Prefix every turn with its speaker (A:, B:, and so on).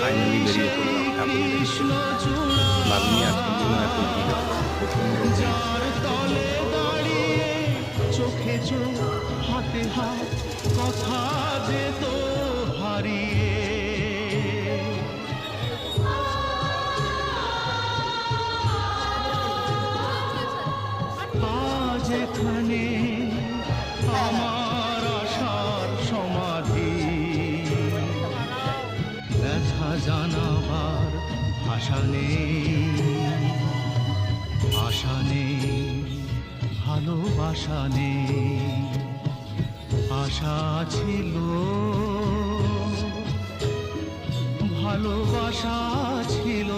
A: Finally বেরিয়ে পড়লাম ঠাকুর দেখতে। ভাবিনি আজকের জন্য এত ভিড় হবে, প্রচন্ড ভিড়।
B: চোখে চোখ হাতে হাত কথা যে তো হারিয়ে আজ এখানে আমার আশার সমাধি ব্যথা জানাবার ভাষা নেই, আশা নেই, ভালোবাসা নেই। আশা ছিল, ভালোবাসা ছিল।